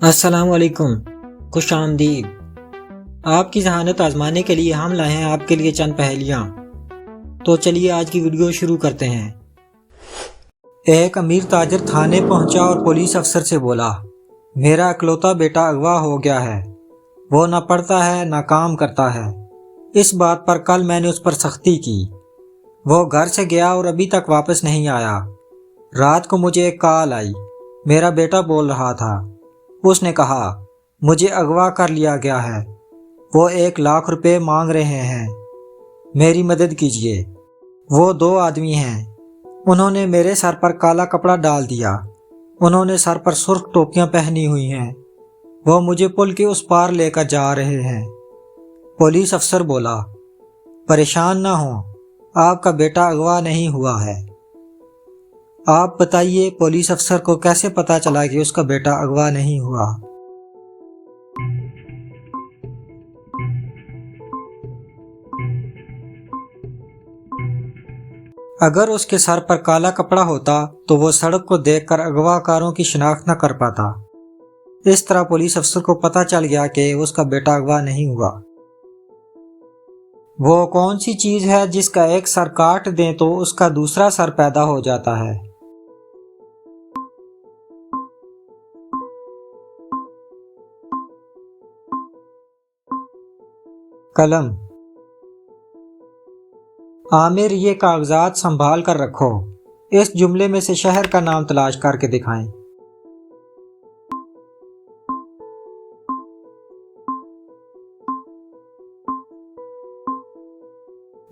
السلام علیکم، خوش آمدید۔ آپ کی ذہانت آزمانے کے لیے ہم لائے ہیں آپ کے لیے چند پہیلیاں۔ تو چلیے آج کی ویڈیو شروع کرتے ہیں۔ ایک امیر تاجر تھانے پہنچا اور پولیس افسر سے بولا، میرا اکلوتا بیٹا اغوا ہو گیا ہے۔ وہ نہ پڑھتا ہے نہ کام کرتا ہے۔ اس بات پر کل میں نے اس پر سختی کی۔ وہ گھر سے گیا اور ابھی تک واپس نہیں آیا۔ رات کو مجھے ایک کال آئی۔ میرا بیٹا بول رہا تھا۔ اس نے کہا، مجھے اغوا کر لیا گیا ہے۔ وہ 1,00,000 روپے مانگ رہے ہیں۔ میری مدد کیجیے۔ وہ 2 آدمی ہیں۔ انہوں نے میرے سر پر کالا کپڑا ڈال دیا۔ انہوں نے سر پر سرخ ٹوپیاں پہنی ہوئی ہیں۔ وہ مجھے پل کے اس پار لے کر جا رہے ہیں۔ پولیس افسر بولا، پریشان نہ ہوں، آپ کا بیٹا اغوا نہیں ہوا ہے۔ آپ بتائیے پولیس افسر کو کیسے پتا چلا کہ اس کا بیٹا اغوا نہیں ہوا؟ اگر اس کے سر پر کالا کپڑا ہوتا تو وہ سڑک کو دیکھ کر اغوا کاروں کی شناخت نہ کر پاتا۔ اس طرح پولیس افسر کو پتا چل گیا کہ اس کا بیٹا اغوا نہیں ہوا۔ وہ کون سی چیز ہے جس کا ایک سر کاٹ دیں تو اس کا دوسرا سر پیدا ہو جاتا ہے؟ قلم۔ عامر، یہ کاغذات سنبھال کر رکھو۔ اس جملے میں سے شہر کا نام تلاش کر کے دکھائیں۔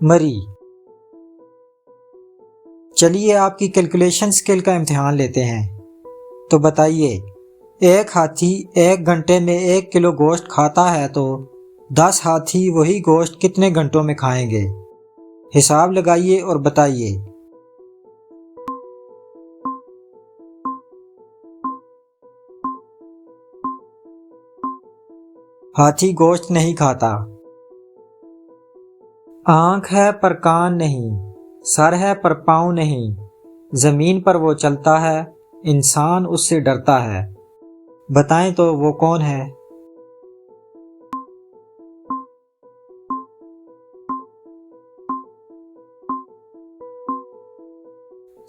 مری۔ چلیے آپ کی کیلکولیشن سکل کا امتحان لیتے ہیں۔ تو بتائیے، ایک ہاتھی 1 گھنٹے میں 1 کلو گوشت کھاتا ہے تو 10 ہاتھی وہی گوشت کتنے گھنٹوں میں کھائیں گے؟ حساب لگائیے اور بتائیے۔ ہاتھی گوشت نہیں کھاتا۔ آنکھ ہے پر کان نہیں، سر ہے پر پاؤں نہیں، زمین پر وہ چلتا ہے، انسان اس سے ڈرتا ہے۔ بتائیں تو وہ کون ہے؟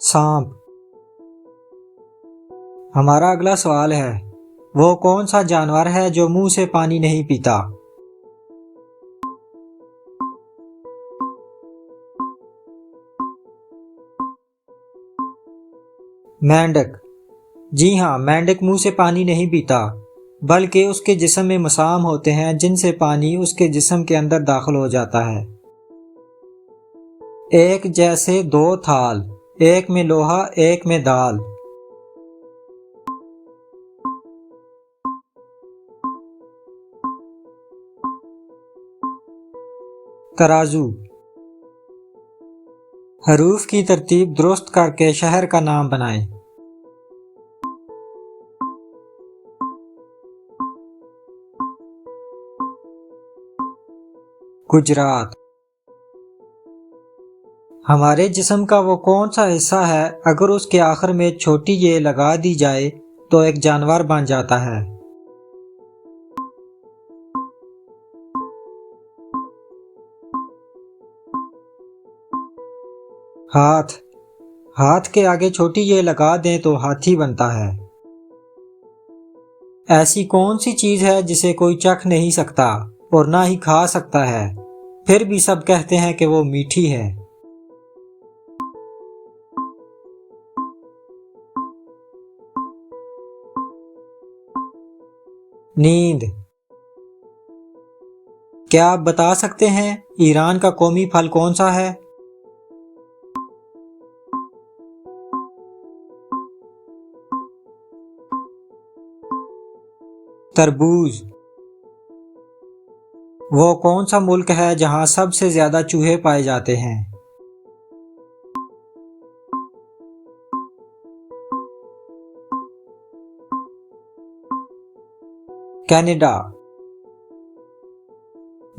سانپ۔ ہمارا اگلا سوال ہے، وہ کون سا جانور ہے جو منہ سے پانی نہیں پیتا؟ مینڈک۔ جی ہاں، مینڈک منہ سے پانی نہیں پیتا، بلکہ اس کے جسم میں مسام ہوتے ہیں جن سے پانی اس کے جسم کے اندر داخل ہو جاتا ہے۔ ایک جیسے 2 تھال، ایک میں لوہا ایک میں دال۔ ترازو۔ حروف کی ترتیب درست کر کے شہر کا نام بنائیں۔ گجرات۔ ہمارے جسم کا وہ کون سا حصہ ہے اگر اس کے آخر میں چھوٹی یہ لگا دی جائے تو ایک جانور بن جاتا ہے؟ ہاتھ۔ ہاتھ کے آگے چھوٹی یہ لگا دیں تو ہاتھی بنتا ہے۔ ایسی کون سی چیز ہے جسے کوئی چکھ نہیں سکتا اور نہ ہی کھا سکتا ہے، پھر بھی سب کہتے ہیں کہ وہ میٹھی ہے؟ نیند۔ کیا آپ بتا سکتے ہیں ایران کا قومی پھل کون سا ہے؟ تربوز۔ وہ کون سا ملک ہے جہاں سب سے زیادہ چوہے پائے جاتے ہیں؟ کینیڈا۔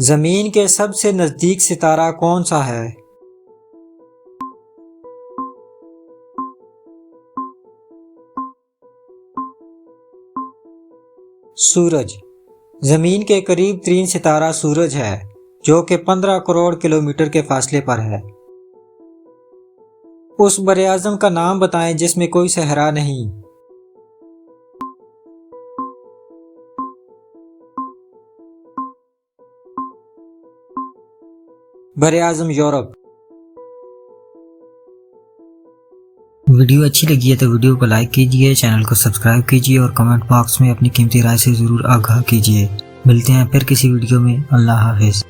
زمین کے سب سے نزدیک ستارہ کون سا ہے؟ سورج زمین کے قریب ترین ستارہ سورج ہے جو کہ 15 کروڑ کلومیٹر کے فاصلے پر ہے۔ اس براعظم کا نام بتائیں جس میں کوئی صحرا نہیں۔ براعظم یورپ۔ ویڈیو اچھی لگی ہے تو ویڈیو کو لائک کیجئے، چینل کو سبسکرائب کیجئے اور کمنٹ باکس میں اپنی قیمتی رائے سے ضرور آگاہ کیجئے۔ ملتے ہیں پھر کسی ویڈیو میں۔ اللہ حافظ۔